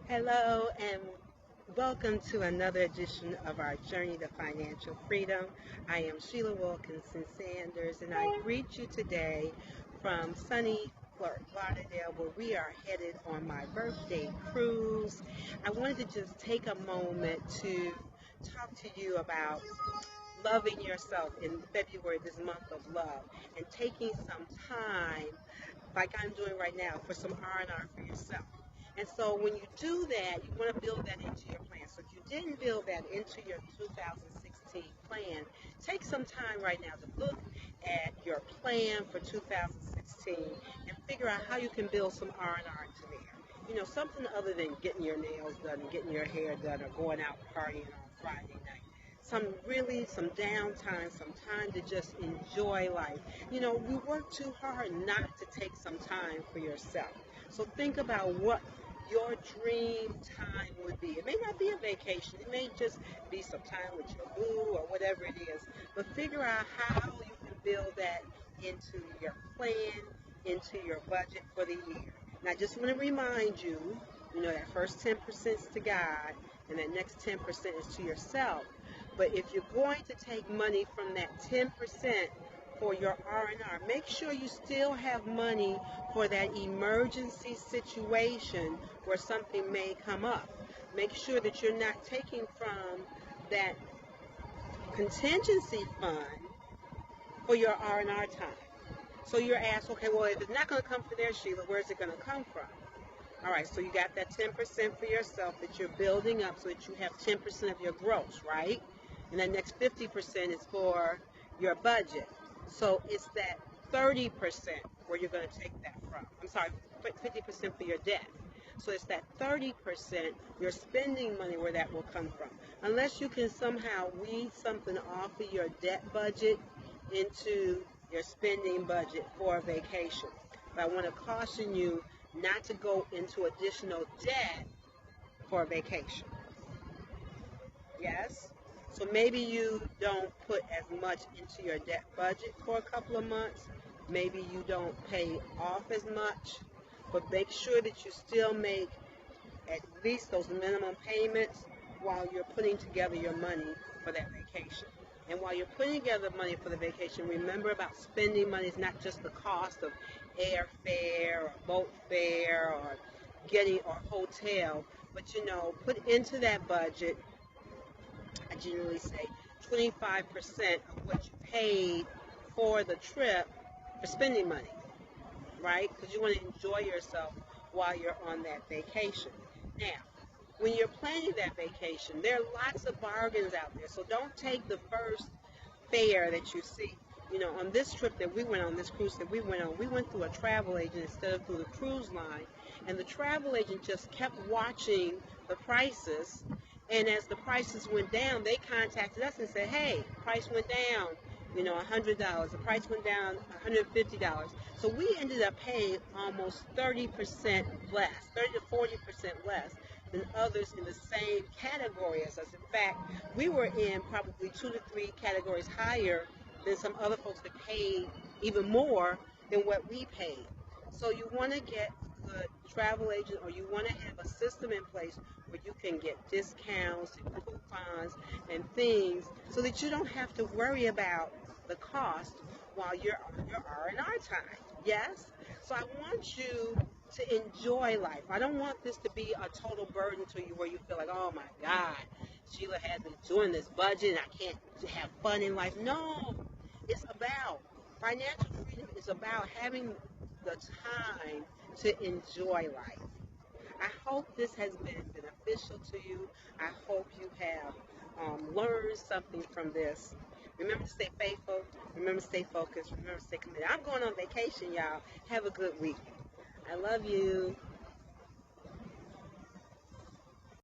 Hello and welcome to another edition of our Journey to Financial Freedom. I am Sheila Wilkinson-Sanders and I greet you today from sunny Fort Lauderdale where we are headed on my birthday cruise. I wanted to just take a moment to talk to you about loving yourself in February, this month of love, and taking some time, like I'm doing right now, for some R&R for yourself. And so when you do that, you want to build that into your plan. So if you didn't build that into your 2016 plan, take some time right now to look at your plan for 2016 and figure out how you can build some R&R into there. Something other than getting your nails done and getting your hair done or going out partying on Friday night. Some downtime, some time to just enjoy life. We work too hard not to take some time for yourself. So think about what your dream time would be. It may not be a vacation. It may just be some time with your boo or whatever it is. But figure out how you can build that into your plan, into your budget for the year. And I just want to remind you, that first 10% is to God and that next 10% is to yourself. But if you're going to take money from that 10% for your R&R, make sure you still have money for that emergency situation where something may come up. Make sure that you're not taking from that contingency fund for your R&R time. So you're asked, okay, well, if it's not going to come from there, Sheila, where's it going to come from? All right, so you got that 10% for yourself that you're building up so that you have 10% of your gross, right? And that next 50% is for your budget. So it's that 30% where you're going to take that from. I'm sorry, 50% for your debt. So it's that 30%, your spending money, where that will come from. Unless you can somehow weed something off of your debt budget into your spending budget for a vacation. But I want to caution you not to go into additional debt for a vacation. Yes? So maybe you don't put as much into your debt budget for a couple of months. Maybe you don't pay off as much, but make sure that you still make at least those minimum payments while you're putting together your money for that vacation. And while you're putting together money for the vacation, remember about spending money is not just the cost of airfare or boat fare or hotel, but put into that budget, I generally say 25% of what you paid for the trip for spending money, right? Because you want to enjoy yourself while you're on that vacation. Now, when you're planning that vacation, there are lots of bargains out there, so don't take the first fare that you see. On this trip that we went on, this cruise that we went on, we went through a travel agent instead of through the cruise line, and the travel agent just kept watching the prices, and as the prices went down, they contacted us and said, hey, price went down, $100, the price went down $150. So we ended up paying almost 30% less, 30 to 40% less than others in the same category as us. In fact, we were in probably 2 to 3 categories higher than some other folks that paid even more than what we paid. So you want to get a good travel agent, or you want to have a system in place where you can get discounts and coupons and things so that you don't have to worry about the cost while you're on your R&R time. Yes? So I want you to enjoy life. I don't want this to be a total burden to you where you feel like, oh my God, Sheila has been doing this budget and I can't have fun in life. No, it's about financial freedom. It's about having the time to enjoy life. I hope this has been beneficial to you. I hope you have learned something from this. Remember to stay faithful. Remember to stay focused. Remember to stay committed. I'm going on vacation, y'all. Have a good week. I love you.